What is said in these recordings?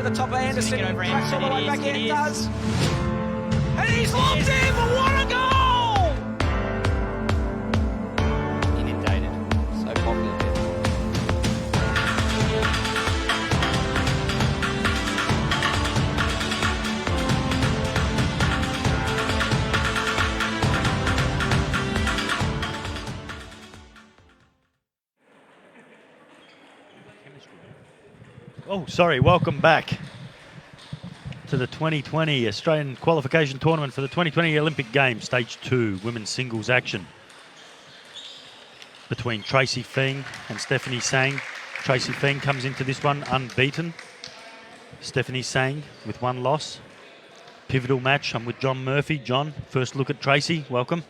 the top of Anderson. Over Cracks all the way back in, does. And he's locked in, but what a goal! Inundated. So popular. Oh, sorry, welcome back to the 2020 Australian Qualification Tournament for the 2020 Olympic Games, Stage 2, women's singles action between Tracy Feng and Stephanie Sang. Tracy Feng comes into this one unbeaten. Stephanie Sang with one loss. Pivotal match. I'm with John Murphy. John, first look at Tracy. Welcome.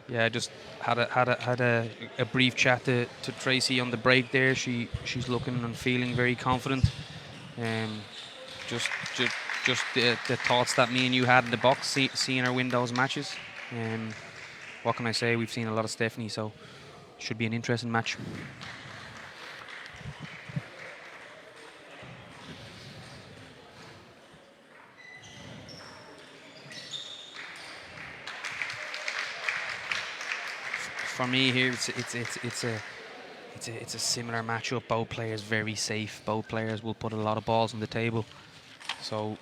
Yeah, just had a brief chat to Tracy on the break there. She's looking and feeling very confident. Just the thoughts that me and you had in the box, seeing her win those matches. What can I say? We've seen a lot of Stephanie, so should be an interesting match. For me here, it's a similar matchup. Both players very safe. Both players will put a lot of balls on the table. So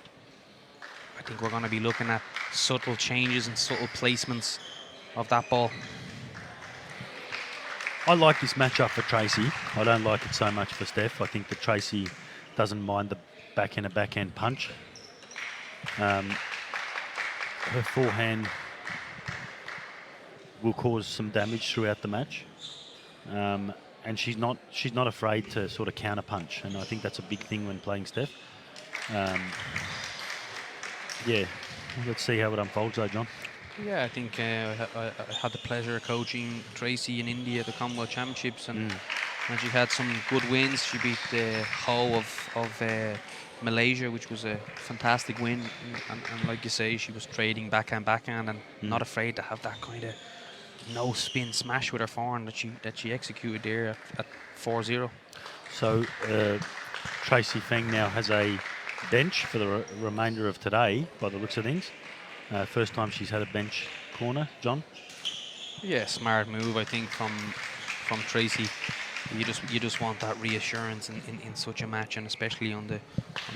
I think we're going to be looking at subtle changes and subtle placements of that ball. I like this matchup for Tracy. I don't like it so much for Steph. I think that Tracy doesn't mind the backhand punch. Her forehand will cause some damage throughout the match, and she's not afraid to sort of counter punch, and I think that's a big thing when playing Steph. Yeah, let's see how it unfolds though, John. Yeah, I think I had the pleasure of coaching Tracy in India at the Commonwealth Championships, and she had some good wins. She beat the Ho of Malaysia, which was a fantastic win, and like you say, she was trading backhand and not afraid to have that kind of no spin smash with her forehand that she executed there at 4-0. So Tracy Feng now has a bench for the remainder of today, by the looks of things. First time she's had a bench corner, John. Yeah, smart move, I think, from Tracy. You just want that reassurance in such a match, and especially on the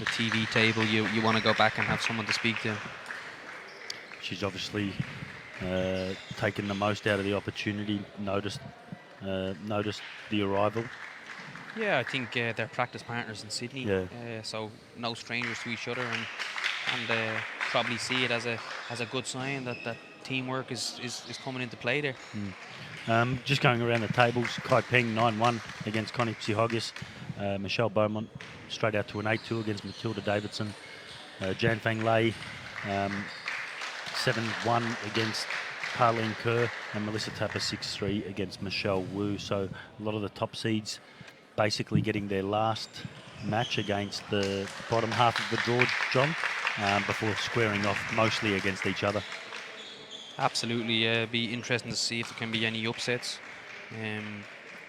TV table, you want to go back and have someone to speak to. She's obviously taken the most out of the opportunity. Noticed the arrival. Yeah, I think they're practice partners in Sydney. Yeah. So no strangers to each other, and probably see it as a good sign that teamwork is coming into play there. Just going around the tables, Kai Peng 9-1 against Connie Psihogis. Michelle Beaumont straight out to an 8-2 against Matilda Davidson. Jan Fang Lei 7-1 against Carleen Kerr, and Melissa Tapper 6-3 against Michelle Wu. So a lot of the top seeds basically getting their last match against the bottom half of the draw, John, before squaring off mostly against each other. Absolutely, be interesting to see if there can be any upsets.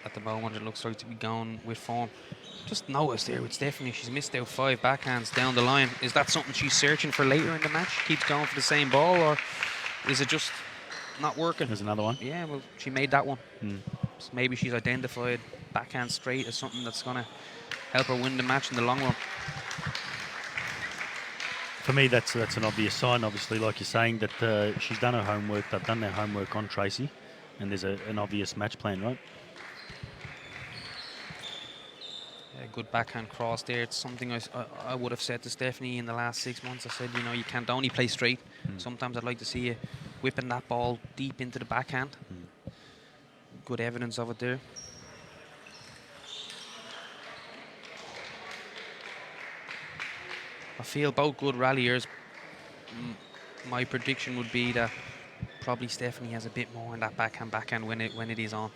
At the moment, it looks like to be going with form. Just noticed there with Stephanie, she's missed out 5 backhands down the line. Is that something she's searching for later in the match? Keeps going for the same ball, or is it just not working? There's another one. Yeah, well, she made that one. So maybe she's identified backhand straight as something that's going to help her win the match in the long run. For me, that's an obvious sign, obviously, like you're saying, that she's done her homework. They've done their homework on Tracy, and there's an obvious match plan, right? A good backhand cross there. It's something I would have said to Stephanie in the last 6 months. I said, you can't only play straight. Sometimes I'd like to see you whipping that ball deep into the backhand. Good evidence of it there. I feel both good ralliers. My prediction would be that probably Stephanie has a bit more in that backhand when it is on.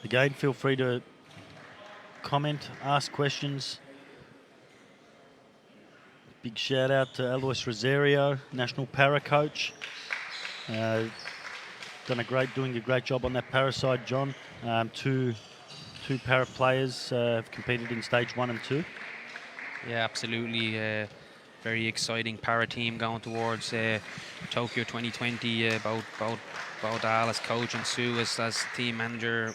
Again, feel free to comment, ask questions. Big shout out to Alois Rosario, national para coach. doing a great job on that parasite, John. Two para players have competed in stage 1 and 2. Yeah, absolutely. Very exciting para team going towards Tokyo 2020. Both Al as coach and Sue as team manager,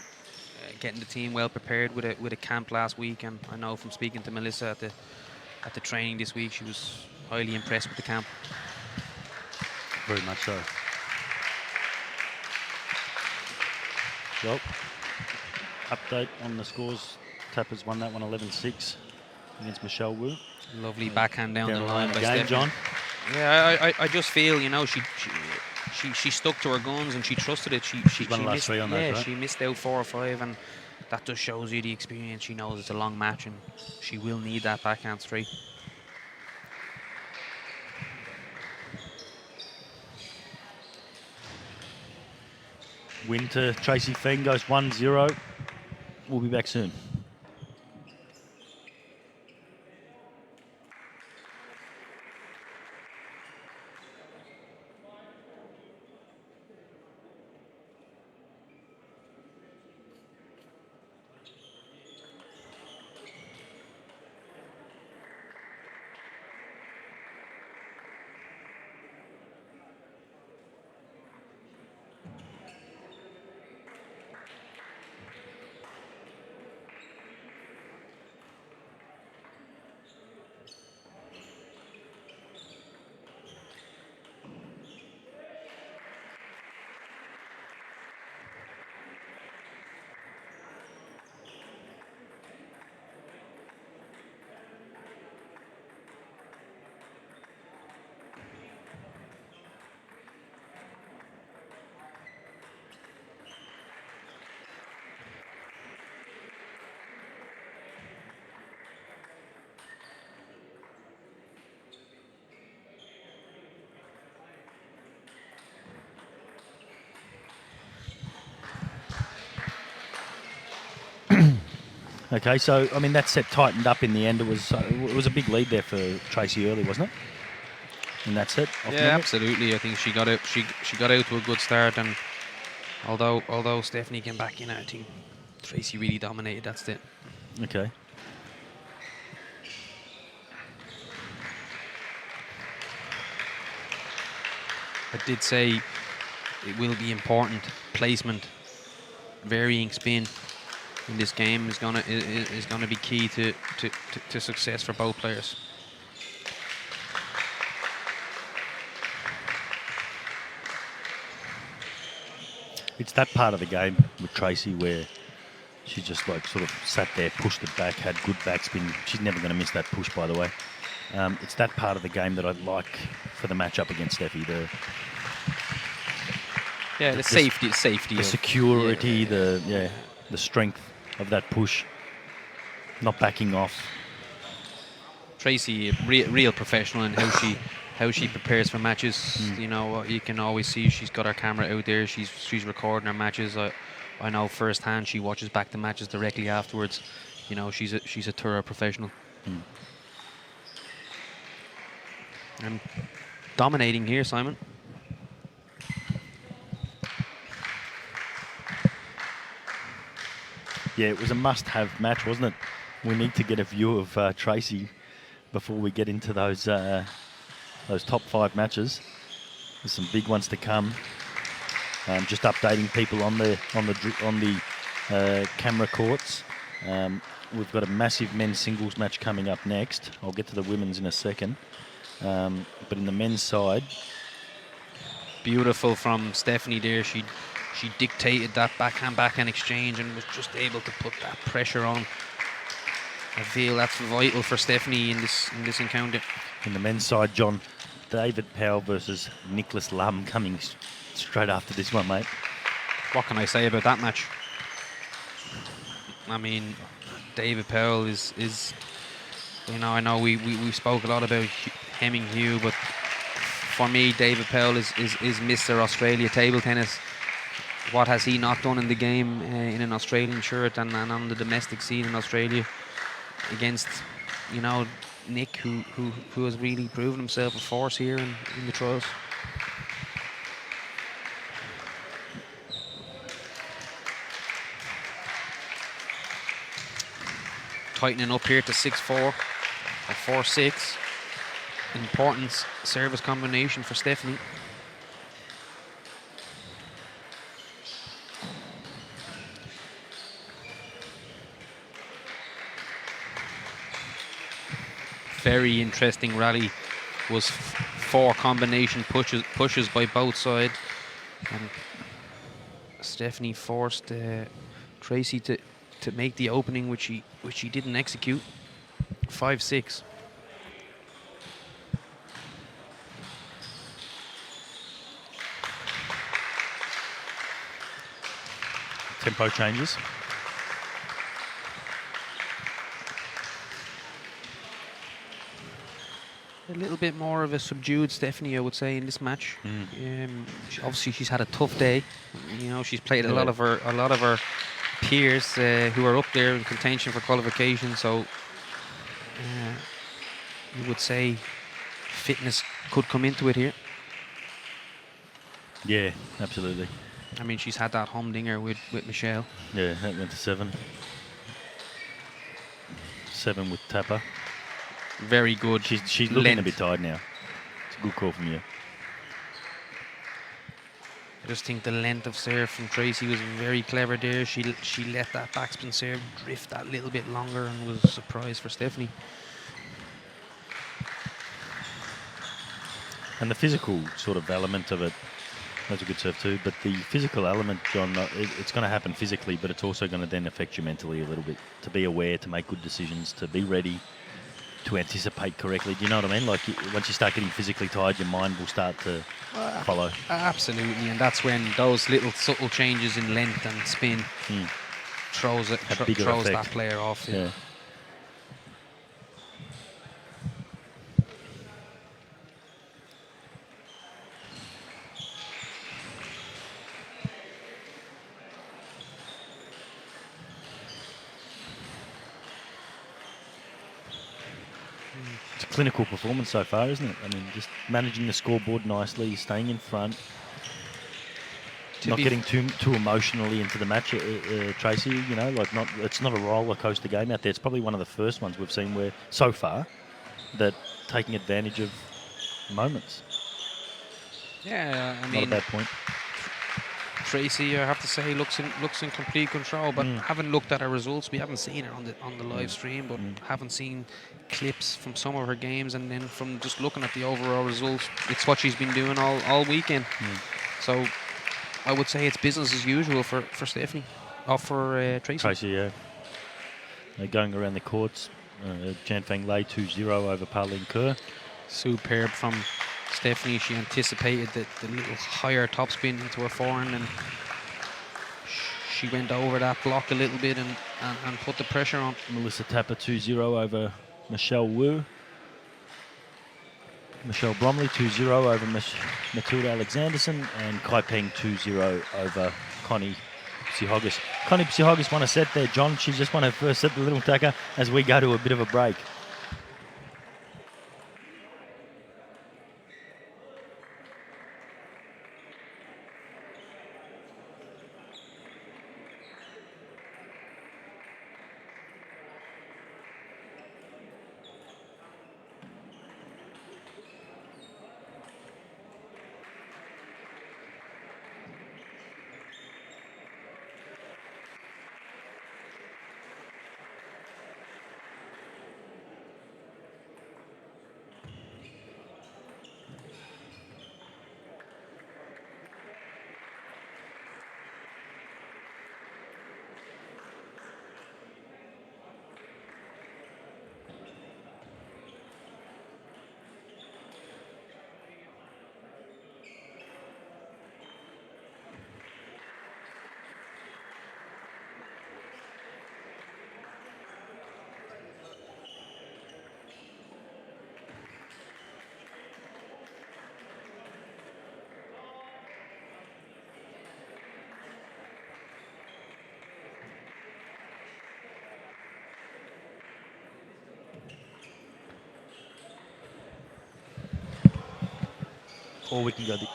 getting the team well prepared with a camp last week. And I know from speaking to Melissa at the training this week, she was highly impressed with the camp. Very much so. Well, update on the scores. Tappers won that one 11-6 against Michelle Wu. Lovely backhand down the line by game, Stephanie. John. Yeah, I just feel, you know, she stuck to her guns and she trusted it. She won the last missed, 3 on those, right? She missed out 4 or 5, and that just shows you the experience. She knows it's a long match and she will need that backhand straight. Win to Tracy Feng goes 1-0. We'll be back soon. Okay, so I mean that set tightened up in the end. It was a big lead there for Tracy early, wasn't it? In that set. Yeah, absolutely. I think she got out. She got out to a good start, and although Stephanie came back in, I think Tracy really dominated that set. Okay. I did say it will be important. Placement, varying spin in this game is gonna be key to success for both players. It's that part of the game with Tracy where she just like sort of sat there, pushed it back, had good backspin. She's never going to miss that push, by the way. It's that part of the game that I'd like for the matchup against Steffi. The safety, the security, the strength of that push, not backing off. Tracy, real professional in how she prepares for matches. You know, you can always see she's got her camera out there. She's recording her matches. I know firsthand she watches back the matches directly afterwards. You know, she's a thorough professional. And dominating here, Simon. Yeah, it was a must-have match, wasn't it? We need to get a view of Tracy before we get into those top 5 matches. There's some big ones to come. Just updating people on the camera courts. We've got a massive men's singles match coming up next. I'll get to the women's in a second. But in the men's side, beautiful from Stephanie there. She dictated that backhand exchange and was just able to put that pressure on. I feel that's vital for Stephanie in this encounter. In the men's side, John, David Powell versus Nicholas Lum coming straight after this one, mate. What can I say about that match? I mean, David Powell is you know, I know we spoke a lot about Hemming Hugh, but for me, David Powell is Mr. Australia table tennis. What has he not done in the game in an Australian shirt and on the domestic scene in Australia against, you know, Nick, who has really proven himself a force here in the trials. tightening up here to 6-4 or 4-6. Important service combination for Stephanie. Very interesting rally. Was 4 combination pushes by both sides, and Stephanie forced Tracy to make the opening, which she didn't execute. 5-6. Tempo changes. A little bit more of a subdued Stephanie, I would say, in this match. Obviously, she's had a tough day. You know, she's played a lot of her peers who are up there in contention for qualification. So you would say fitness could come into it here. Yeah, absolutely. I mean, she's had that humdinger with Michelle. Yeah, that went to 7. 7 with Tapper. Very good. She's looking a bit tired now. It's a good call from you. I just think the length of serve from Tracy was very clever there. She let that backspin serve drift that little bit longer and was a surprise for Stephanie. And the physical sort of element of it, that's a good serve too, but the physical element, John, it's going to happen physically, but it's also going to then affect you mentally a little bit, to be aware, to make good decisions, to be ready, to anticipate correctly. Do you know what I mean? Like, once you start getting physically tired, your mind will start to follow. Absolutely, and that's when those little subtle changes in length and spin throws that player off. Yeah. It's a clinical performance so far, isn't it? I mean, just managing the scoreboard nicely, staying in front, not getting too emotionally into the match, Tracy. You know, like it's not a roller coaster game out there. It's probably one of the first ones we've seen where so far that taking advantage of moments. Yeah, I not mean, a bad point. Tracy, I have to say, looks in complete control. But haven't looked at her results. We haven't seen her on the live stream, but haven't seen clips from some of her games, and then from just looking at the overall results, it's what she's been doing all weekend. So I would say it's business as usual for Stephanie, or for Tracy. Tracy, yeah. They're going around the courts. Jan Feng Lei 2-0 over Pauline Kerr. Superb from Stephanie. She anticipated the little higher topspin into her forehand, and she went over that block a little bit and put the pressure on. Melissa Tapper 2-0 over Michelle Wu. Michelle Bromley 2-0 over Matilda Alexanderson, and Kai Peng 2-0 over Connie Psihogas. Connie Psihogas won a set there, John. She just won her first set, the little tacker, as we go to a bit of a break. Or we can go the...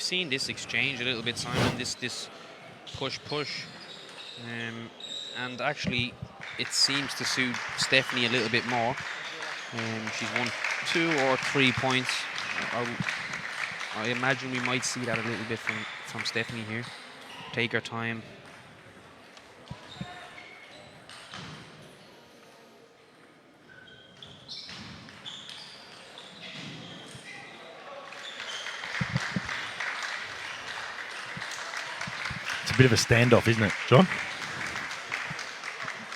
seen this exchange a little bit, Simon. This push, and actually it seems to suit Stephanie a little bit more. She's won 2 or 3 points. I imagine we might see that a little bit from Stephanie here. Take her time. It's a bit of a standoff, isn't it, John?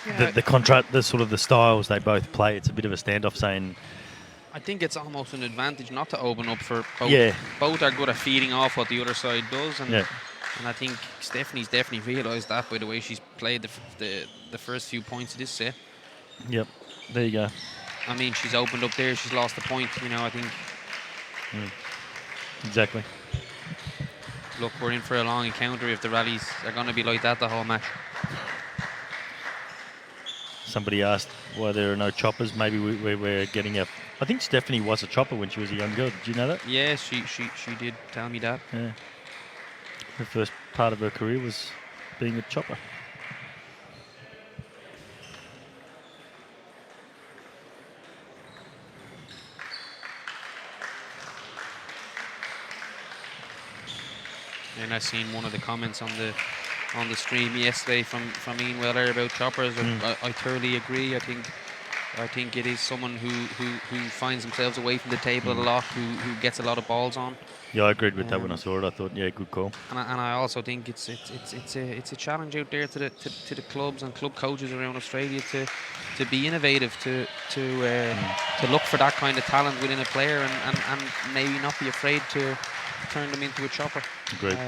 Yeah, The contrast, the sort of the styles they both play, it's a bit of a standoff saying... I think it's almost an advantage not to open up for both. Yeah. Both are good at feeding off what the other side does, and Yeah. and I think Stephanie's definitely realised that by the way she's played the first few points of this set. Yep, there you go. I mean, she's opened up there, she's lost a point, you know, I think. Exactly. Look, we're in for a long encounter if the rallies are going to be like that the whole match. Somebody asked why there are no choppers. Maybe we're getting a... I think Stephanie was a chopper when she was a young girl. Did you know that? Yeah, she did tell me that. Yeah. Her first part of her career was being a chopper. And I seen one of the comments on the stream yesterday from Ian Weller about choppers. I thoroughly agree. I think it is someone who finds themselves away from the table a lot, who gets a lot of balls on. Yeah, I agreed with that when I saw it. I thought, yeah, good call. And I also think it's a challenge out there to the clubs and club coaches around Australia to be innovative, to look for that kind of talent within a player and maybe not be afraid to turn them into a chopper. Agreed.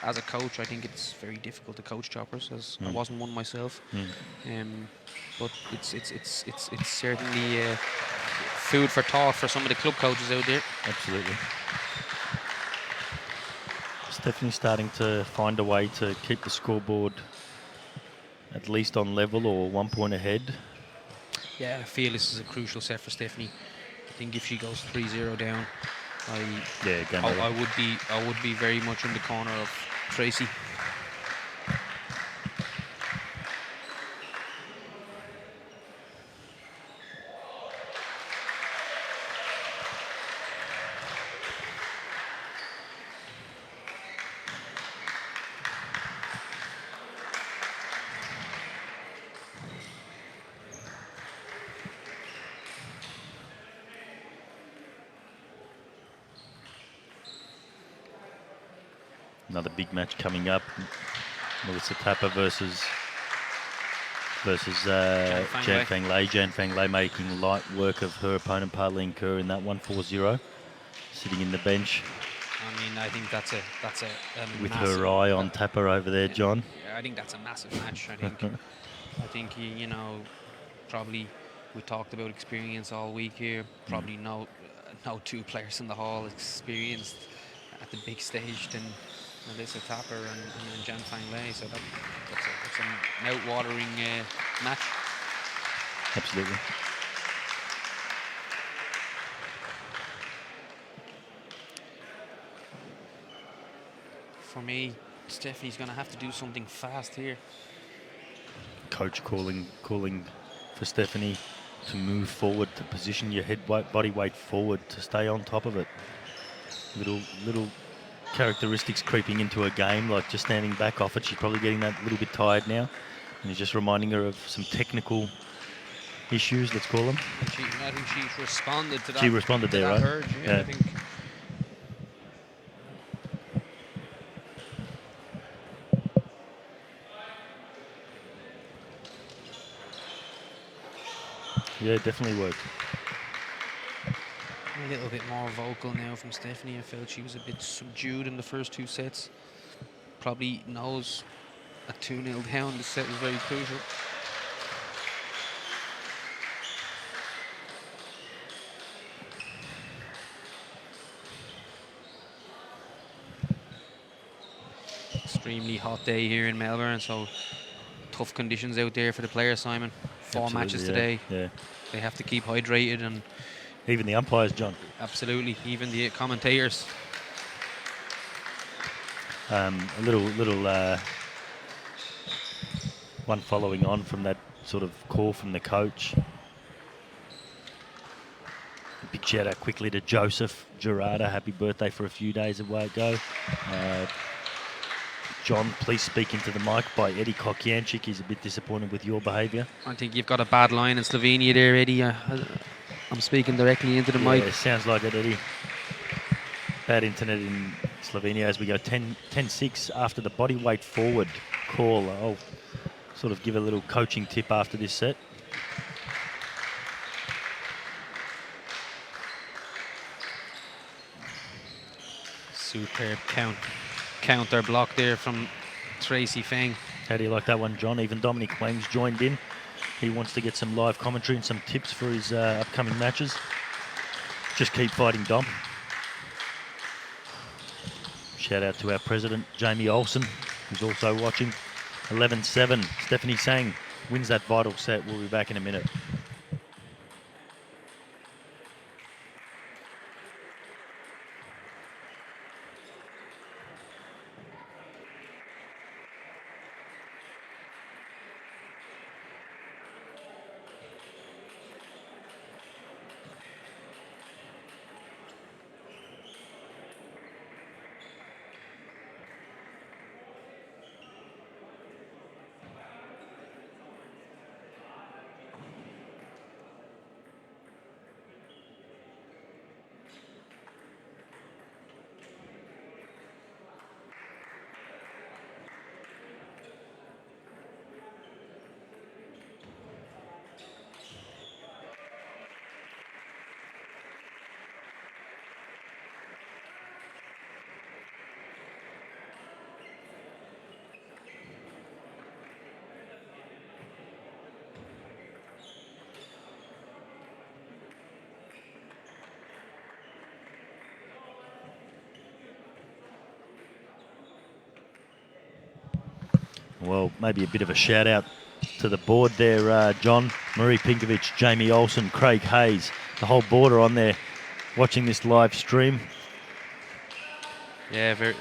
As a coach, I think it's very difficult to coach choppers, as I wasn't one myself. But it's certainly food for thought for some of the club coaches out there. Absolutely. Stephanie's starting to find a way to keep the scoreboard at least on level or 1 point ahead. Yeah, I feel this is a crucial set for Stephanie. I think if she goes 3-0 down, I would be very much in the corner of Tracy. Another big match coming up. Melissa Tapper versus Jan Feng Lei. Jan Feng Lei making light work of her opponent, Parleen Kerr, in that one, 4-0. Sitting in the bench. I mean, I think that's a with massive, her eye on Tapper over there, John. Yeah, I think that's a massive match. I think you know, probably we talked about experience all week here. Probably no two players in the hall experienced at the big stage than Melissa Tapper and Jan Feng Lei, so that's an out-watering match. Absolutely. For me, Stephanie's going to have to do something fast here. Coach calling for Stephanie to move forward, to position your body weight forward, to stay on top of it. Little characteristics creeping into her game, like just standing back off it. She's probably getting that little bit tired now, and he's just reminding her of some technical issues, let's call them. I think she responded to that. She responded to there, that right? urge, Yeah. I think. Yeah, it definitely worked. A little bit more vocal now from Stephanie. I felt she was a bit subdued in the first two sets. Probably knows at 2-0 down, this set was very crucial. Extremely hot day here in Melbourne, so tough conditions out there for the players, Simon. Four Absolutely, matches yeah. today. Yeah. They have to keep hydrated, and Even the umpires, John. absolutely, even the commentators. A little one following on from that sort of call from the coach. A big shout out quickly to Joseph Gerarda. Happy birthday for a few days ago. John, please speak into the mic by Eddie Kokjančić. He's a bit disappointed with your behaviour. I think you've got a bad line in Slovenia there, Eddie. I'm speaking directly into the mic. Yeah, sounds like it, Eddie. Bad internet in Slovenia as we go 10-6 after the bodyweight forward call. I'll sort of give a little coaching tip after this set. Superb counter block there from Tracy Feng. How do you like that one, John? Even Dominic Wang's joined in. He wants to get some live commentary and some tips for his upcoming matches. Just keep fighting, Dom. Shout out to our president, Jamie Olsen, who's also watching. 11-7. Stephanie Sang wins that vital set. We'll be back in a minute. Well, maybe a bit of a shout out to the board there, John. Marie Pinkovic, Jamie Olsen, Craig Hayes. The whole board are on there watching this live stream. Yeah,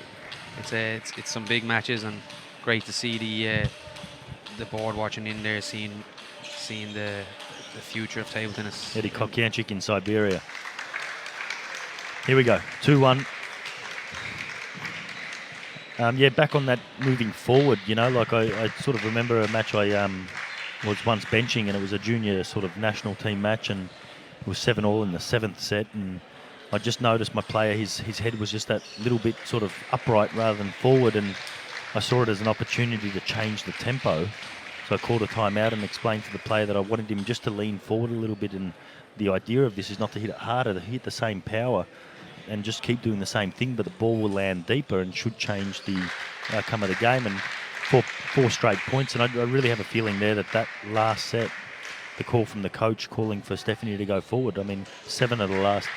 it's some big matches, and great to see the board watching in there, seeing the future of table tennis. Eddie Kokjančić in Siberia. Here we go, 2-1. Yeah, back on that moving forward, you know, like I sort of remember a match I was once benching, and it was a junior sort of national team match, and it was 7-all in the 7th set, and I just noticed my player, his head was just that little bit sort of upright rather than forward, and I saw it as an opportunity to change the tempo. So I called a timeout and explained to the player that I wanted him just to lean forward a little bit, and the idea of this is not to hit it harder, to hit the same power and just keep doing the same thing, but the ball will land deeper and should change the outcome of the game. And four straight points, and I really have a feeling there that last set, the call from the coach calling for Stephanie to go forward. I mean, 7 of the last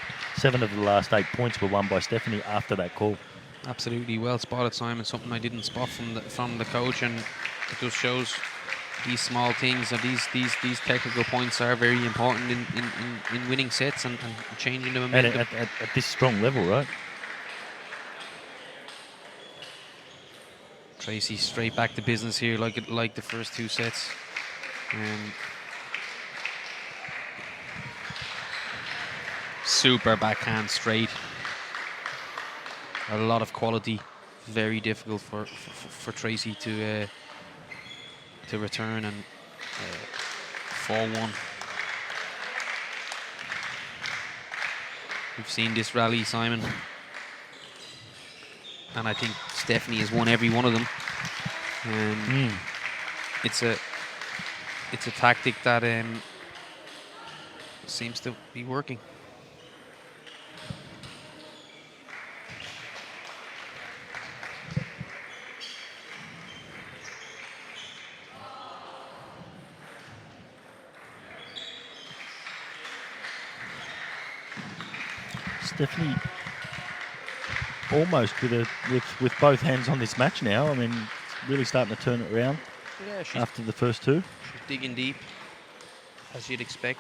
8 points were won by Stephanie after that call. Absolutely well spotted, Simon. Something I didn't spot from the coach, and it just shows these small things, and these technical points are very important in winning sets and changing the momentum. And at this strong level, right? Tracy straight back to business here, like the first 2 sets. Super backhand straight. A lot of quality. Very difficult for Tracy to return, and 4-1. We've seen this rally, Simon, and I think Stephanie has won every one of them. It's a tactic that seems to be working. Stephanie almost with both hands on this match now. I mean, really starting to turn it around. Yeah, after the first 2. She's digging deep, as you'd expect.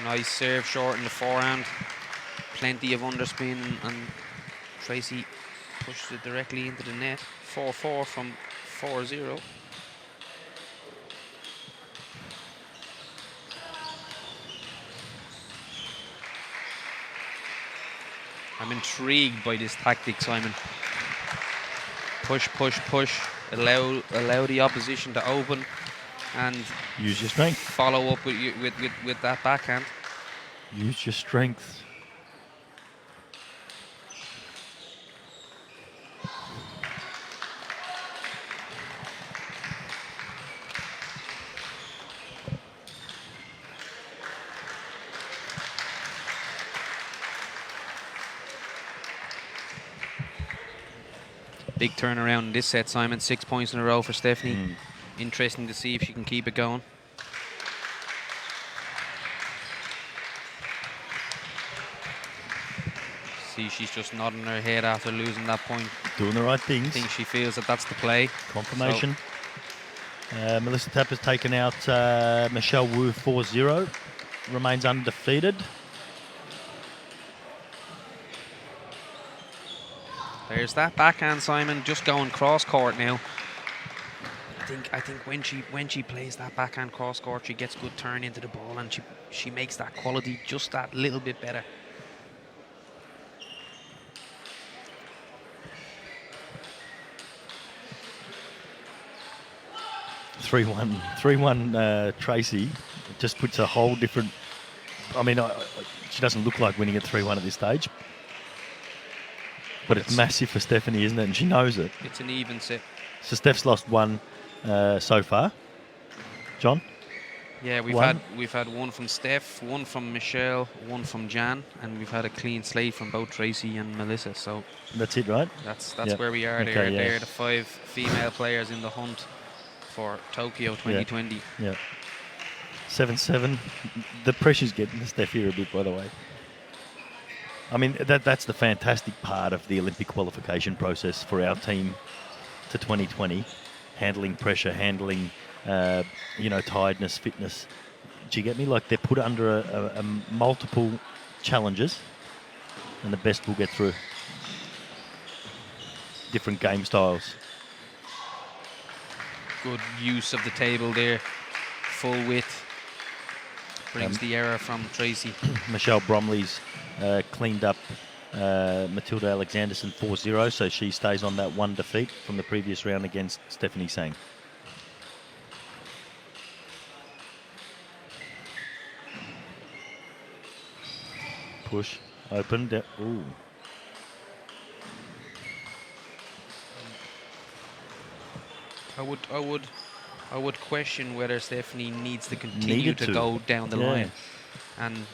Nice serve short in the forehand. Plenty of underspin, and Tracy pushes it directly into the net. 4-4 from 4-0. I'm intrigued by this tactic, Simon. Push, push, push. Allow the opposition to open, and Use your strength. follow up with that backhand. Use your strength. Big turnaround in this set, Simon. 6 points in a row for Stephanie. Interesting to see if she can keep it going. See, she's just nodding her head after losing that point. Doing the right things. I think she feels that that's the play. Confirmation. Melissa Tapper's taken out Michelle Wu 4-0. Remains undefeated. There's that backhand, Simon, just going cross court now. I think when she plays that backhand cross court, she gets good turn into the ball, and she makes that quality just that little bit better. Three one. Tracy. It just puts a whole different. I mean, she doesn't look like winning at 3-1 at this stage. But it's massive for Stephanie, isn't it? And she knows it. It's an even set. So Steph's lost one so far. John? Yeah, we've had one from Steph, one from Michelle, one from Jan, and we've had a clean slate from both Tracy and Melissa. So that's it, right? That's yep. where we are. Okay, They're the 5 female players in the hunt for Tokyo 2020. Yeah. 7-7. The pressure's getting to Steph here a bit, by the way. I mean, that's the fantastic part of the Olympic qualification process for our team to 2020. Handling pressure, handling, tiredness, fitness. Do you get me? Like, they're put under a multiple challenges, and the best will get through. Different game styles. Good use of the table there. Full width. Brings the error from Tracy. Michelle Bromley's cleaned up Matilda Alexanderson 4-0, so she stays on that one defeat from the previous round against Stephanie Sang. Push, open, ooh. I would question whether Stephanie needs to continue to go down the line, and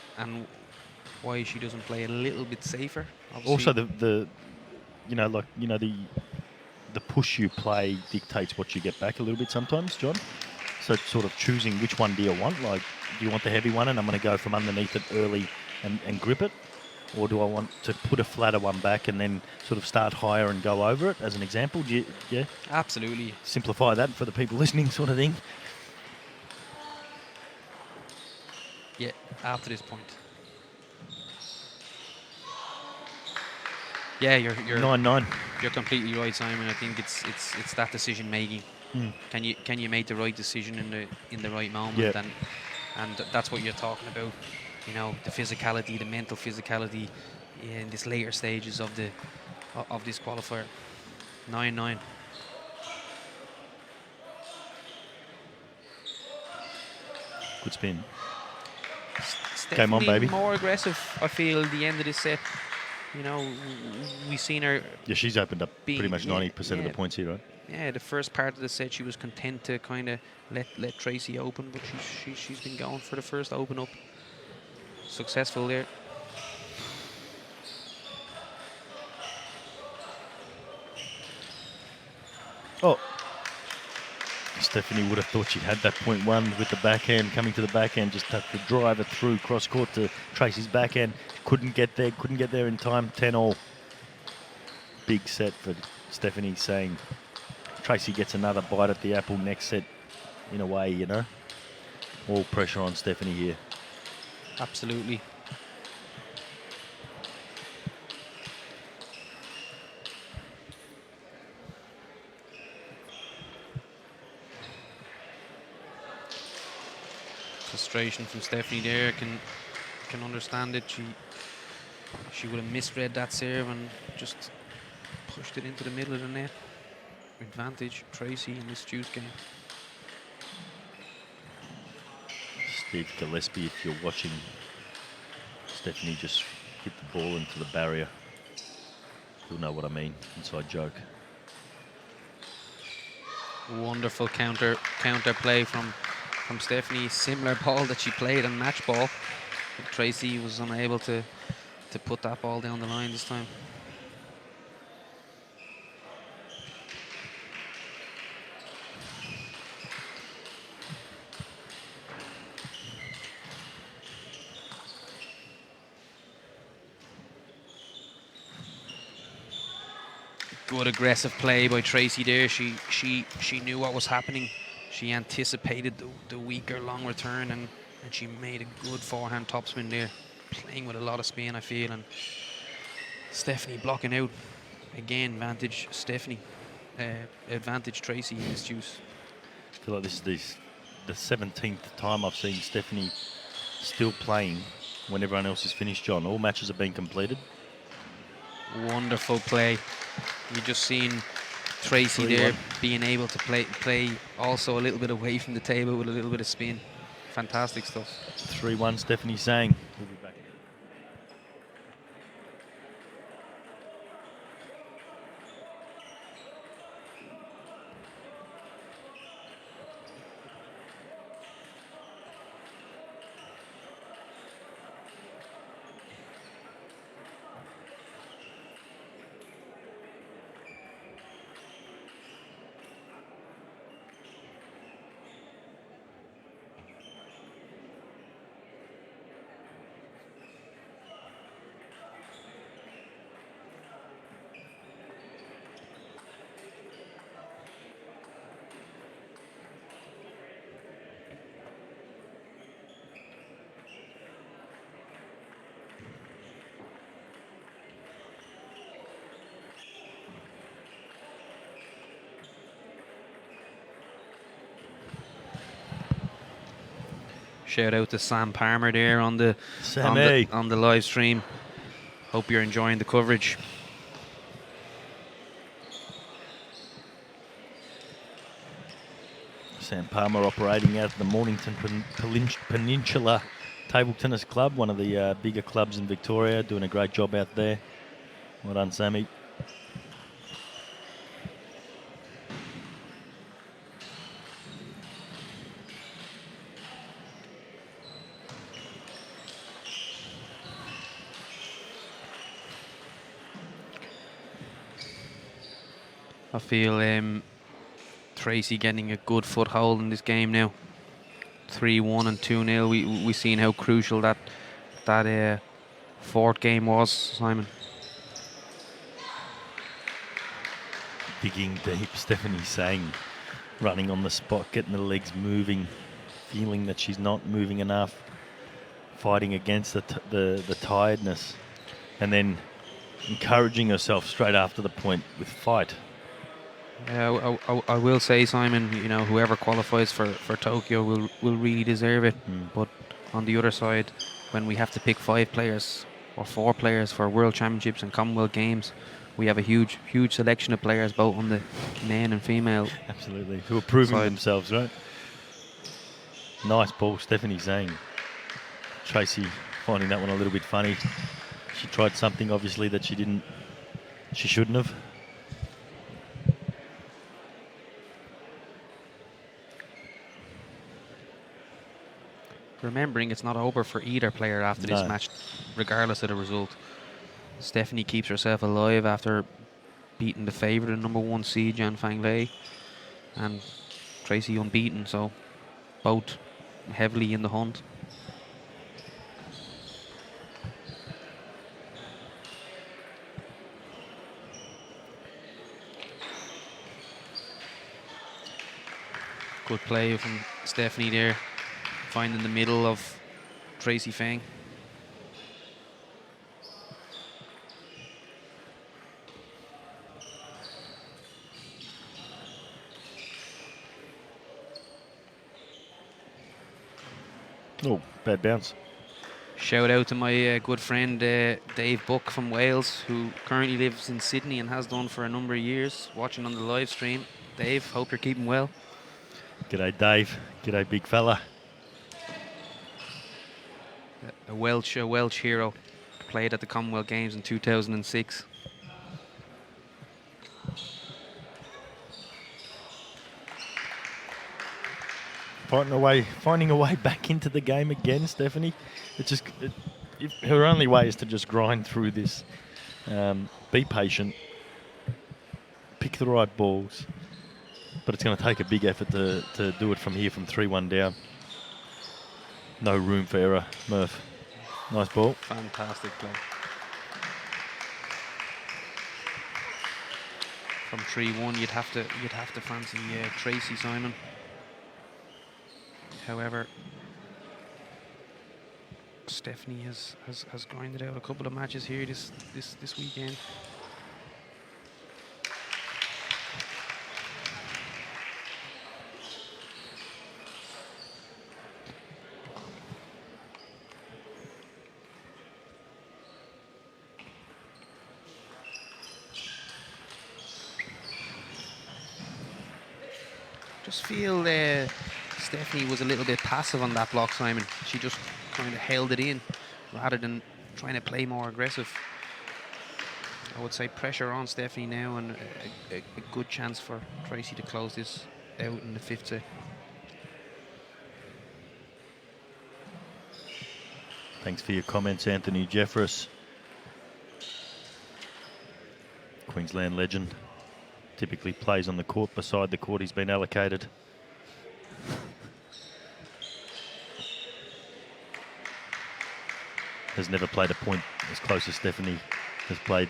why she doesn't play a little bit safer. Obviously. Also, the push you play dictates what you get back a little bit sometimes, John. So it's sort of choosing which one do you want. Like, do you want the heavy one, and I'm going to go from underneath it early and grip it, or do I want to put a flatter one back and then sort of start higher and go over it, as an example? Yeah? Absolutely. Simplify that for the people listening, sort of thing. Yeah, after this point. Yeah, you're 9-9. You're completely right, Simon. I think it's that decision making. Can you make the right decision in the right moment? Yep. And that's what you're talking about. You know, the physicality, the mental physicality in this later stages of this qualifier. 9-9. Good spin. Came on, baby. More aggressive, I feel, at the end of this set. You know, we've seen her. Yeah, she's opened up pretty much 90% of the points here, right? Yeah, the first part of the set she was content to kind of let Tracy open, but she's been going for the first open up. Successful there. Oh. Stephanie would have thought she had that point one with the backhand, coming to the backhand, just had to drive it through cross court to Tracy's backhand. Couldn't get there in time. 10-all. Big set for Stephanie, saying Tracy gets another bite at the apple next set, in a way, you know. All pressure on Stephanie here. Absolutely. Frustration from Stephanie there. Can understand it. She would have misread that serve and just pushed it into the middle of the net. Advantage Tracy in this juice game. Steve Gillespie, if you're watching, Stephanie just hit the ball into the barrier. You'll know what I mean. Inside joke. Wonderful counter play from Stephanie. Similar ball that she played on match ball. But Tracy was unable to put that ball down the line this time. Good aggressive play by Tracy there. She knew what was happening. She anticipated the weaker long return and she made a good forehand topspin there. Playing with a lot of spin, I feel, and Stephanie blocking out. Again, advantage Stephanie. Advantage Tracy in this juice. I feel like this is the 17th time I've seen Stephanie still playing when everyone else is finished, John. All matches have been completed. Wonderful play. You just seen Tracy there being able to play also a little bit away from the table with a little bit of spin. Fantastic stuff. 3-1, Stephanie Sang. We'll be back. Shout out to Sam Palmer there on the live stream. Hope you're enjoying the coverage. Sam Palmer operating out of the Mornington Peninsula Table Tennis Club, one of the bigger clubs in Victoria, doing a great job out there. Well done, Sammy. I feel Tracy getting a good foothold in this game now. 3-1 and 2-0. We seen how crucial that fourth game was, Simon. Digging deep, Stephanie Sang, running on the spot, getting the legs moving, feeling that she's not moving enough, fighting against the tiredness, and then encouraging herself straight after the point with fight. I will say, Simon, you know, whoever qualifies for Tokyo will really deserve it. But on the other side, when we have to pick 5 players or 4 players for World Championships and Commonwealth Games, we have a huge selection of players, both on the men and female. Absolutely, who are proving themselves, right? Nice ball, Stephanie Sang. Tracy finding that one a little bit funny. She tried something, obviously, that she shouldn't have. Remembering it's not over for either player after this match, regardless of the result. Stephanie keeps herself alive after beating the favourite, the #1 seed, Jan Feng Lei, and Tracy unbeaten, so both heavily in the hunt. Good play from Stephanie there, finding the middle of Tracy Feng. Oh, bad bounce. Shout out to my good friend Dave Buck from Wales, who currently lives in Sydney and has done for a number of years, watching on the live stream. Dave, hope you're keeping well. G'day, Dave. G'day, big fella. A Welsh hero, played at the Commonwealth Games in 2006. Finding a way back into the game again, Stephanie. Her only way is to just grind through this. Be patient. Pick the right balls. But it's going to take a big effort to do it from here, from 3-1 down. No room for error, Murph. Nice ball. Fantastic play. From 3-1, you'd have to fancy Tracy, Simon. However, Stephanie has grinded out a couple of matches here this weekend. Just feel Stephanie was a little bit passive on that block, Simon. She just kind of held it in rather than trying to play more aggressive. I would say pressure on Stephanie now, and a good chance for Tracy to close this out in the 5th set. Thanks for your comments, Anthony Jeffress. Queensland legend. Typically plays on the court beside the court he's been allocated. Has never played a point as close as Stephanie has played.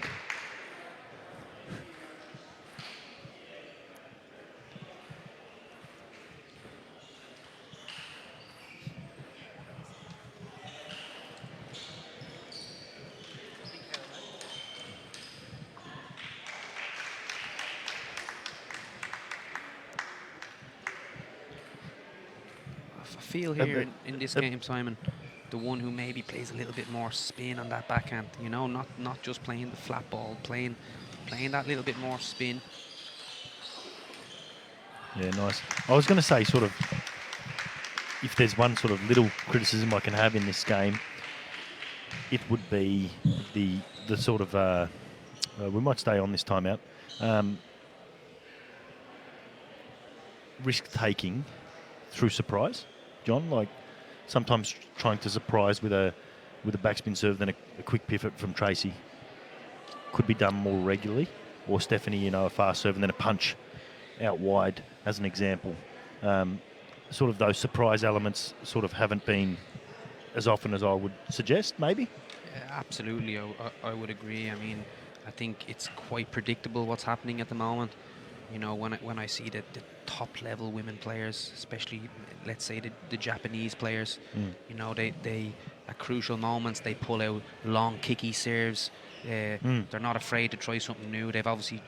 I feel here in this game, Simon, the one who maybe plays a little bit more spin on that backhand, you know, not just playing the flat ball, playing that little bit more spin. Yeah, nice. I was going to say, sort of, if there's one sort of little criticism I can have in this game, it would be the sort of, we might stay on this timeout, risk-taking through surprise, John, like sometimes trying to surprise with a backspin serve, then a quick pivot from Tracy could be done more regularly, or Stephanie, you know, a fast serve and then a punch out wide as an example. Sort of those surprise elements sort of haven't been as often as I would suggest, maybe. Yeah, absolutely, I would agree. I mean, I think it's quite predictable what's happening at the moment. You know, when I see the top level women players, especially let's say the Japanese players, you know, they at crucial moments they pull out long kicky serves. They're not afraid to try something new. They've obviously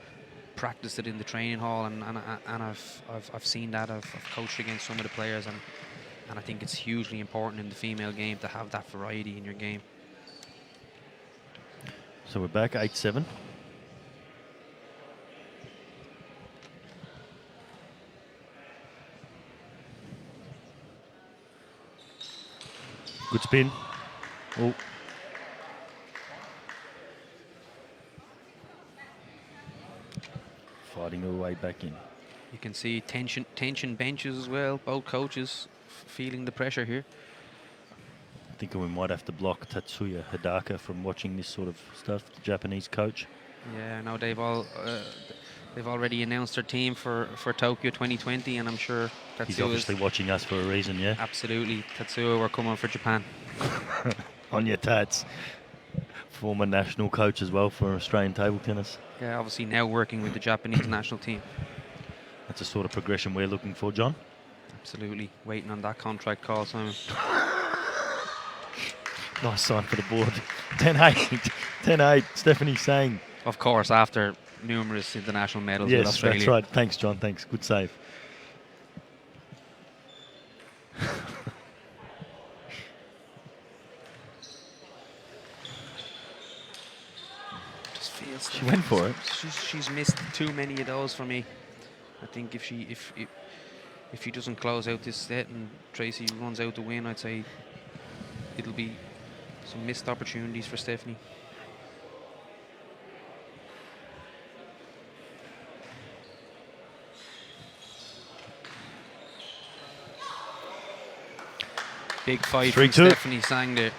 practiced it in the training hall, and I've seen that. I've coached against some of the players, and I think it's hugely important in the female game to have that variety in your game. So we're back 8-7. Good spin. Oh. Fighting her way back in. You can see tension benches as well. Both coaches feeling the pressure here. I think we might have to block Tatsuya Hidaka from watching this sort of stuff, the Japanese coach. Yeah, no, they've already announced their team for Tokyo 2020, and I'm sure Tatsuya He's obviously watching us for a reason, yeah? Absolutely. Tatsuya, we're coming for Japan. On your tats. Former national coach as well for Australian table tennis. Yeah, obviously now working with the Japanese national team. That's the sort of progression we're looking for, John. Absolutely. Waiting on that contract call, Simon. Nice sign for the board. 10-8. 10-8. Stephanie saying. Of course, after numerous international medals with Yes, Australia. that's right. Thanks, John. Thanks. Good save. Just feels She went for it. She's missed too many of those for me. I think if she doesn't close out this set and Tracy runs out to win, I'd say it'll be some missed opportunities for Stephanie. Big fight from 3-2. Stephanie Sang there.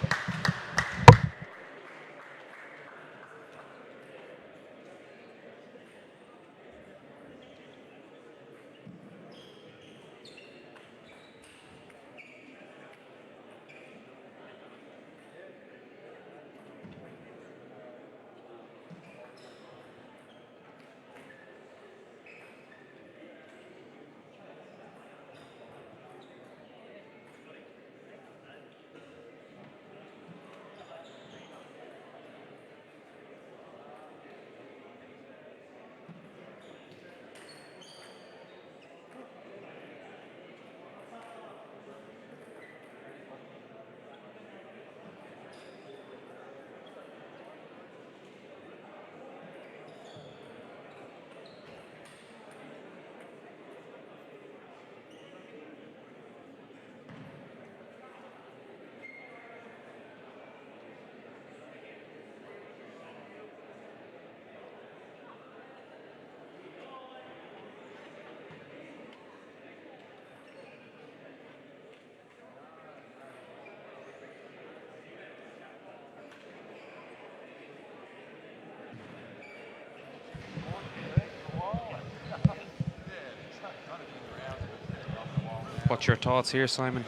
What's your thoughts here, Simon?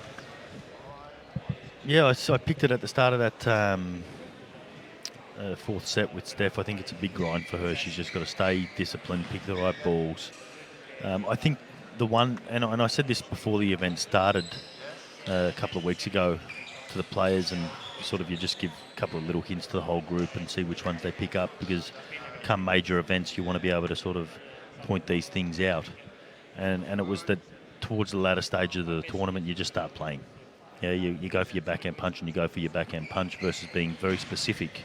Yeah, I picked it at the start of that fourth set with Steph. I think it's a big grind for her. She's just got to stay disciplined, pick the right balls. I think the one, and I said this before the event started a couple of weeks ago to the players, and sort of you just give a couple of little hints to the whole group and see which ones they pick up, because come major events you want to be able to sort of point these things out. And it was that towards the latter stage of the tournament you just start playing. Yeah, you go for your backhand punch and you go for your backhand punch versus being very specific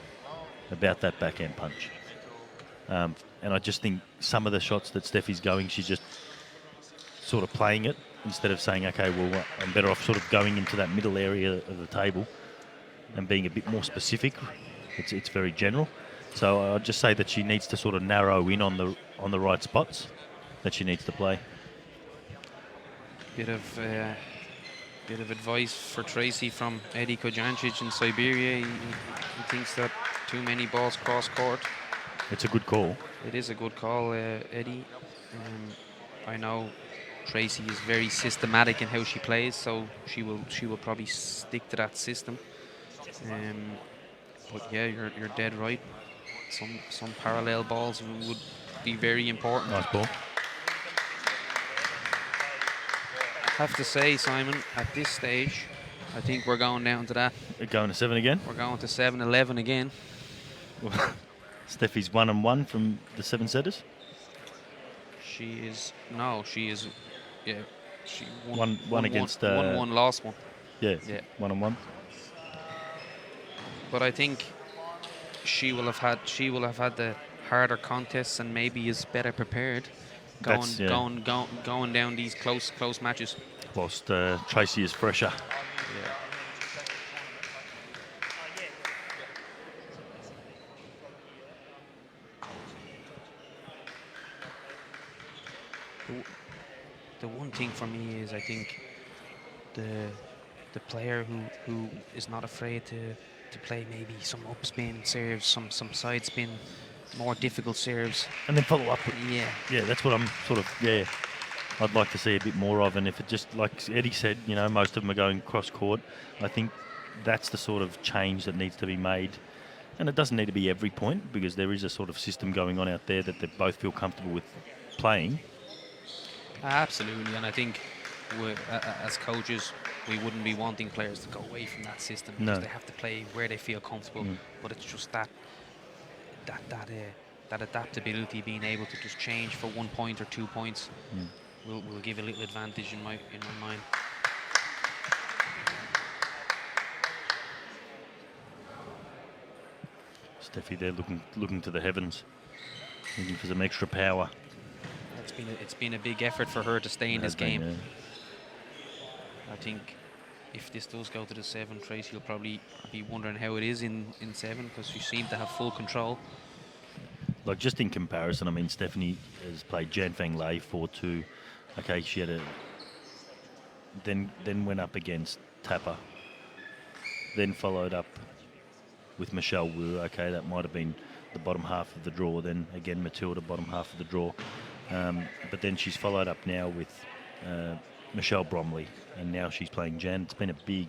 about that backhand punch. And I just think some of the shots that Steffi's going, she's just sort of playing it instead of saying, okay, well, I'm better off sort of going into that middle area of the table and being a bit more specific. It's very general. So I'd just say that she needs to sort of narrow in on the right spots that she needs to play. Bit of advice for Tracy from Eddie Kojancic in Siberia. He thinks that too many balls cross court. It's a good call. It is a good call, Eddie. I know Tracy is very systematic in how she plays, so she will probably stick to that system. But yeah, you're dead right. Some parallel balls would be very important. Nice ball. I have to say, Simon, at this stage, I think we're going down to that. We're going to 7 again. We're going to 7-11 again. Steffi's 1-1 from the 7-setters. She is, yeah. She won against 1-1, lost one. Yeah, Yeah. 1-1. But I think she will have had the harder contests and maybe is better prepared going down these close matches. Whilst Tracy is fresher. Yeah. The one thing for me is I think the player who is not afraid to play maybe some upspin serves, some side spin, more difficult serves. And then follow up. Yeah. Yeah, that's what I'm sort of, I'd like to see a bit more of. And if it just, like Eddie said, most of them are going cross court. I think that's the sort of change that needs to be made. And it doesn't need to be every point, because there is a sort of system going on out there that they both feel comfortable with playing. Absolutely, and I think as coaches, we wouldn't be wanting players to go away from that system No. because they have to play where they feel comfortable. But it's just that adaptability, being able to just change for 1 point or 2 points, will give a little advantage in my mind. Steffi there looking to the heavens, looking for some extra power. It's been a big effort for her to stay in this game. Yeah. I think if this does go to the 7, Tracy will probably be wondering how it is in 7 because she seemed to have full control. Like, just in comparison, I mean, Stephanie has played Jan Feng Lei 4-2. Okay, she had then went up against Tapper. Then followed up with Michelle Wu. Okay, that might have been the bottom half of the draw. Then again, Matilda, bottom half of the draw. But then she's followed up now with Michelle Bromley, and now she's playing Jan. It's been a big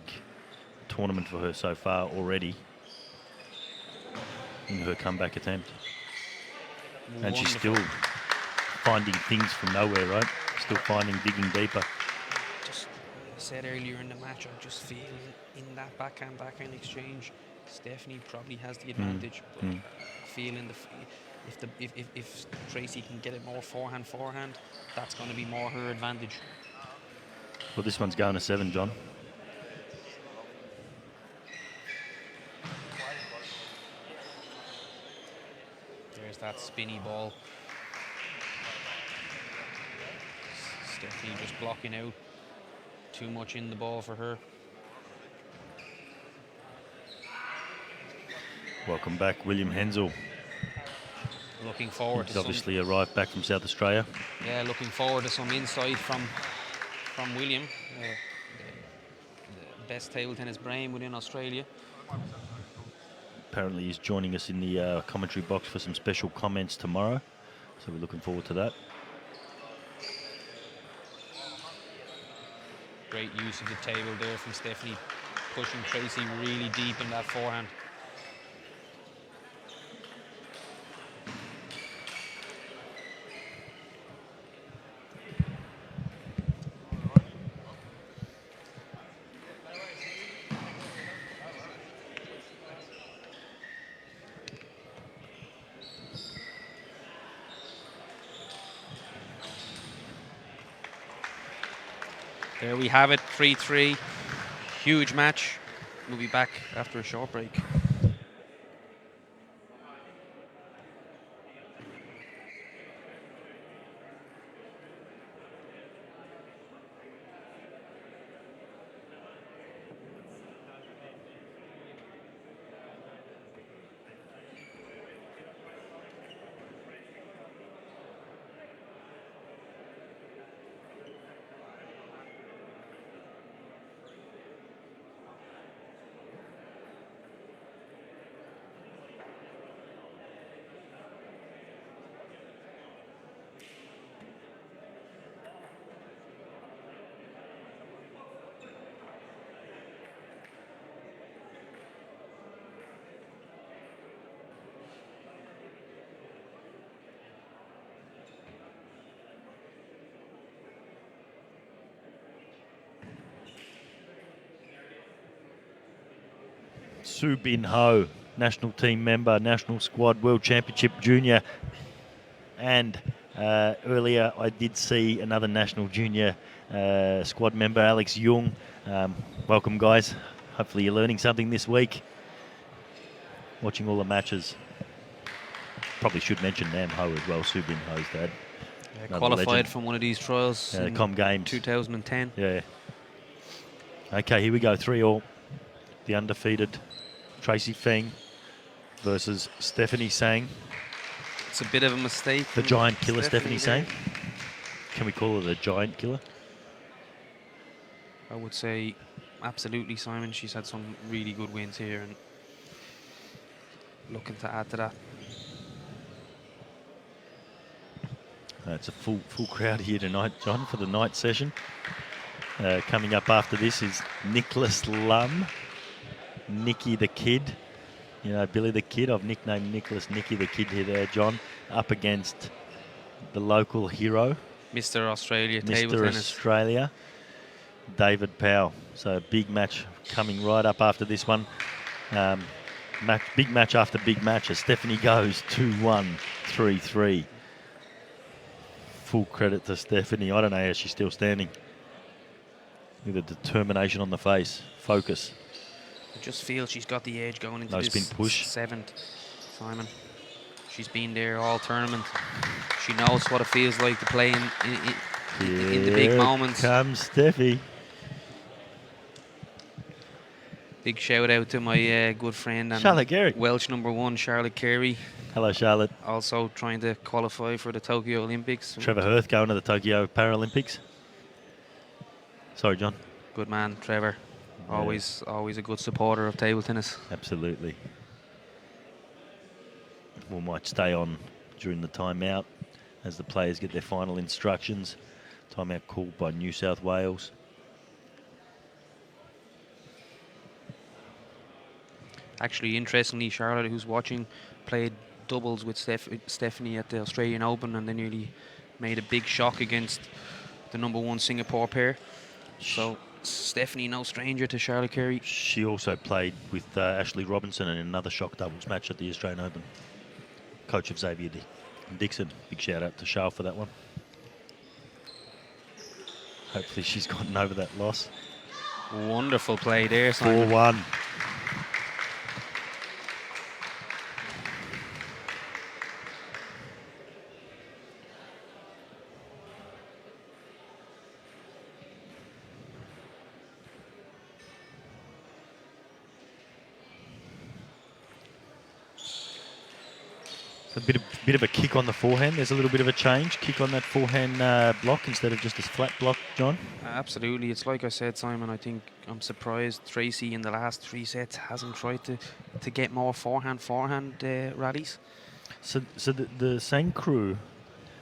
tournament for her so far already in her comeback attempt. And she's still finding things from nowhere, right? Still digging deeper. Just said earlier in the match, I just feel in that backhand exchange, Stephanie probably has the advantage. But I feel if Tracy can get it more forehand, that's going to be more her advantage. Well, this one's going to 7, John. There's that spinny ball. Stephanie just blocking out. Too much in the ball for her. Welcome back, William Hensel. Looking forward He's to obviously arrived back from South Australia. Yeah, looking forward to some insight from William, the best table tennis brain within Australia. Apparently he's joining us in the commentary box for some special comments tomorrow. So we're looking forward to that. Great use of the table there from Stephanie, pushing Tracy really deep in that forehand. There we have it, 3-3. Huge match. We'll be back after a short break. Su Bin Ho, national team member, national squad, World Championship junior. And earlier I did see another national junior squad member, Alex Jung. Welcome, guys. Hopefully you're learning something this week. Watching all the matches. Probably should mention Nam Ho as well, Su Bin Ho's dad. Yeah, qualified legend from one of these trials in Com Games 2010. Yeah. Okay, here we go. 3-3. The undefeated Tracy Feng versus Stephanie Sang. It's a bit of a mistake. The giant killer, Stephanie Sang. Can we call her the giant killer? I would say absolutely, Simon. She's had some really good wins here and looking to add to that. It's a full crowd here tonight, John, for the night session. Coming up after this is Nicholas Lum, Nicky the Kid. You know, Billy the Kid. I've nicknamed Nicholas Nicky the Kid here there, John, up against the local hero. Mr. Australia table tennis. Mr. Australia, David Powell. So big match coming right up after this one. Big match after big match as Stephanie goes 2-1, 3-3. Full credit to Stephanie. I don't know how she's still standing. With a determination on the face. Focus. I just feel she's got the edge going into No this spin push. 7th, Simon. She's been there all tournament. She knows what it feels like to play in the big moments. Here comes Steffi. Big shout out to my good friend and Charlotte Carey. Welsh #1, Charlotte Carey. Hello, Charlotte. Also trying to qualify for the Tokyo Olympics. Trevor Hirth going to the Tokyo Paralympics. Sorry, John. Good man, Trevor. Yeah. Always a good supporter of table tennis. Absolutely. We might stay on during the timeout as the players get their final instructions. Timeout called by New South Wales. Actually, interestingly, Charlotte, who's watching, played doubles with Stephanie at the Australian Open, and they nearly made a big shock against the #1 Singapore pair. So Stephanie, no stranger to Charlotte Carey. She also played with Ashley Robinson in another shock doubles match at the Australian Open. Coach of Xavier Dixon. Big shout out to Charles for that one. Hopefully she's gotten over that loss. Wonderful play there, Simon. 4-1. A bit of a kick on the forehand. There's a little bit of a change. Kick on that forehand block instead of just a flat block, John. Absolutely. It's like I said, Simon, I think I'm surprised Tracy in the last 3 sets hasn't tried to get more forehand rallies. So the Sang crew,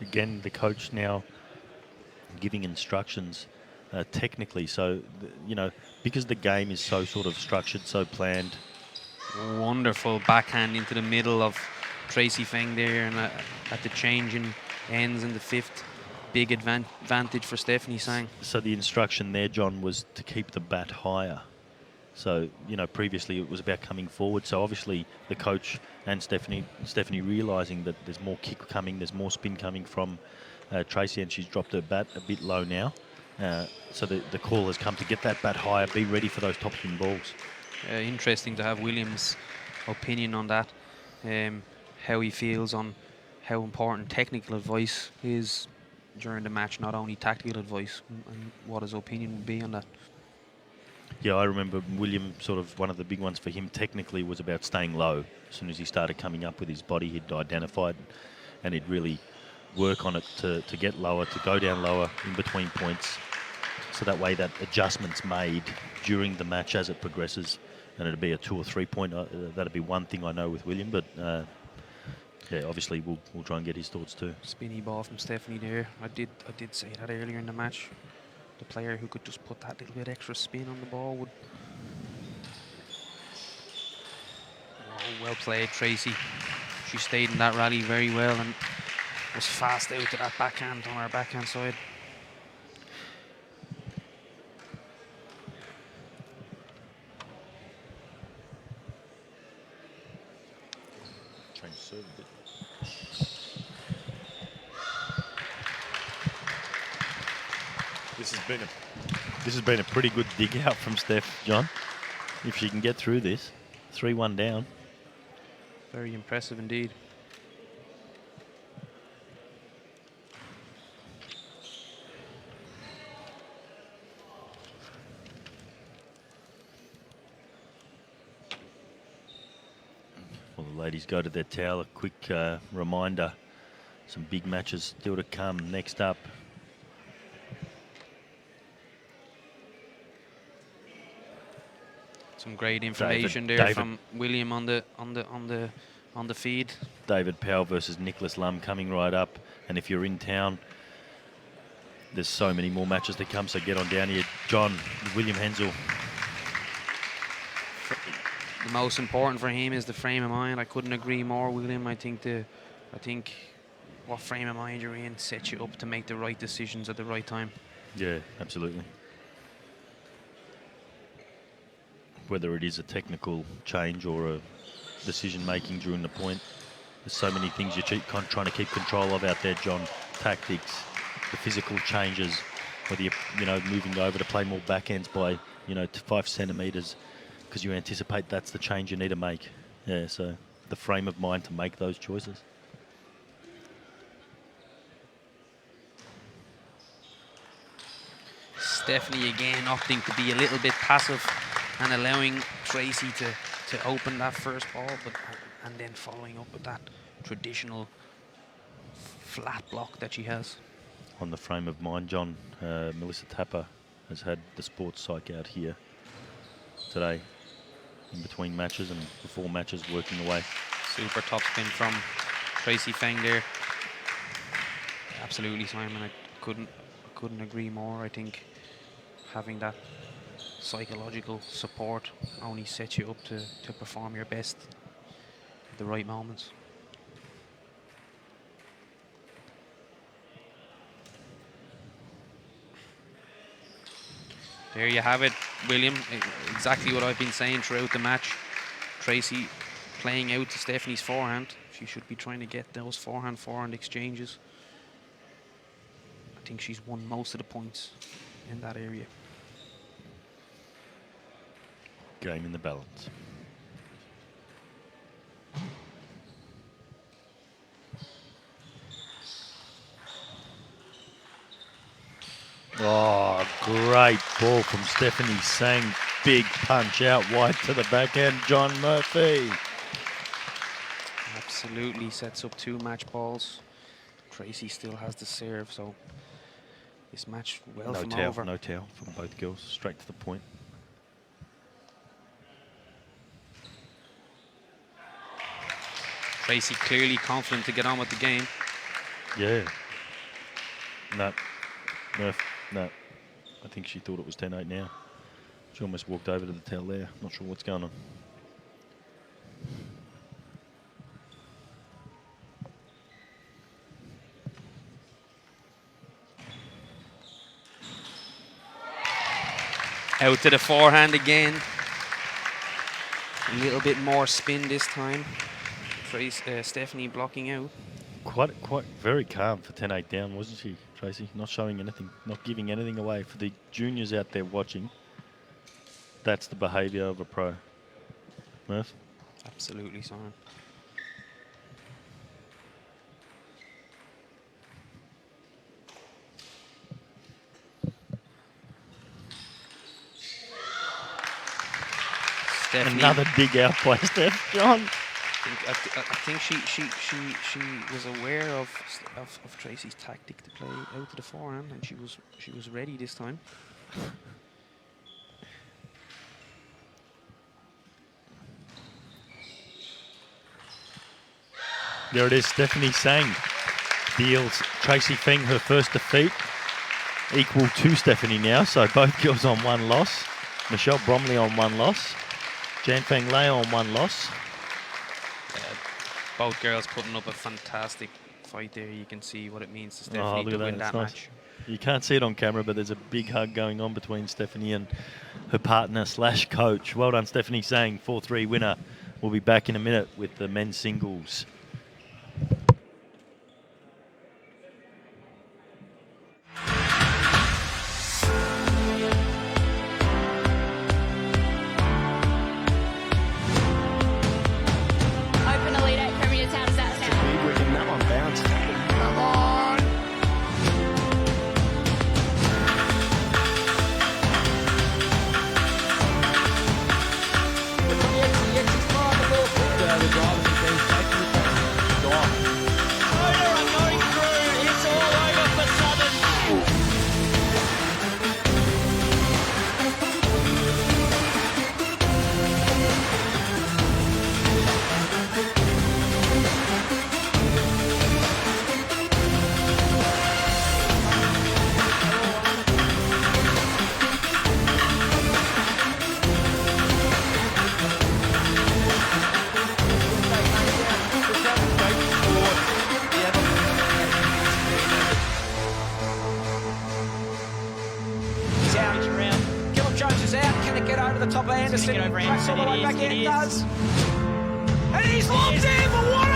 again, the coach now giving instructions technically. So, because the game is so sort of structured, so planned. Wonderful backhand into the middle of Tracy Feng there, and at the change in ends in the 5th. Big advantage for Stephanie Sang. So the instruction there, John, was to keep the bat higher. So, previously it was about coming forward. So obviously the coach and Stephanie realising that there's more kick coming, there's more spin coming from Tracy, and she's dropped her bat a bit low now. So the call has come to get that bat higher, be ready for those top spin balls. Interesting to have Williams' opinion on that. How he feels on how important technical advice is during the match, not only tactical advice, and what his opinion would be on that. Yeah, I remember William, sort of one of the big ones for him technically was about staying low. As soon as he started coming up with his body, he'd identified and he'd really work on it to get lower, to go down lower in between points. So that way that adjustment's made during the match as it progresses, and it'd be a 2 or 3 point. That'd be one thing I know with William, but yeah, obviously we'll try and get his thoughts too. Spinny ball from Stephanie there. I did say that earlier in the match. The player who could just put that little bit extra spin on the ball would. Oh, well played, Tracy. She stayed in that rally very well and was fast out to that backhand on our backhand side. This has been a pretty good dig out from Steph, John. If she can get through this, 3-1 down. Very impressive indeed. Well, the ladies go to their towel. A quick reminder, some big matches still to come. Next up, some great information there from William on the feed. David Powell versus Nicholas Lum coming right up. And if you're in town, there's so many more matches to come, so get on down here. John, William Hensel. The most important for him is the frame of mind. I couldn't agree more with him. I think what frame of mind you're in sets you up to make the right decisions at the right time. Yeah, absolutely. whether it is a technical change or a decision making during the point. There's so many things you're trying to keep control of out there, John. Tactics, the physical changes, whether you're moving over to play more backhands by to 5 centimeters because you anticipate that's the change you need to make. Yeah, so the frame of mind to make those choices. Stephanie again opting to be a little bit passive and allowing Tracy to open that first ball, and then following up with that traditional flat block that she has. On the frame of mind, John, Melissa Tapper has had the sports psych out here today in between matches and before matches, working away. Super top spin from Tracy Feng there. Absolutely, Simon. I couldn't agree more. I think having that psychological support only sets you up to perform your best at the right moments. There you have it, William. Exactly what I've been saying throughout the match. Tracy playing out to Stephanie's forehand. She should be trying to get those forehand exchanges. I think she's won most of the points in that area. Game in the balance. Oh, great ball from Stephanie Sang. Big punch out wide to the backhand, John Murphy. Absolutely sets up 2 match balls. Tracy still has the serve, so this match well from over. No towel from both girls, straight to the point. Tracy clearly confident to get on with the game. Yeah. No. Murph, no. I think she thought it was 10-8 now. She almost walked over to the towel there. Not sure what's going on. Out to the forehand again. A little bit more spin this time. Stephanie blocking out. Quite very calm for 10-8 down, wasn't she, Tracy? Not showing anything, not giving anything away. For the juniors out there watching, that's the behaviour of a pro. Murph? Absolutely, Simon. Stephanie. Another dig out by Steph. John. I think she was aware of Tracy's tactic to play out to the forehand, and she was ready this time. There it is, Stephanie Sang deals Tracy Feng her first defeat, equal to Stephanie now, so both girls on 1 loss. Michelle Bromley on 1 loss, Jan Feng Lei on 1 loss. Both girls putting up a fantastic fight there. You can see what it means to Stephanie to win that match. You can't see it on camera, but there's a big hug going on between Stephanie and her partner / coach. Well done, Stephanie Sang, 4-3 winner. We'll be back in a minute with the men's singles. the top of Anderson. Get over Cracks all the way Anderson. back It in, is. does. And he's locked in for one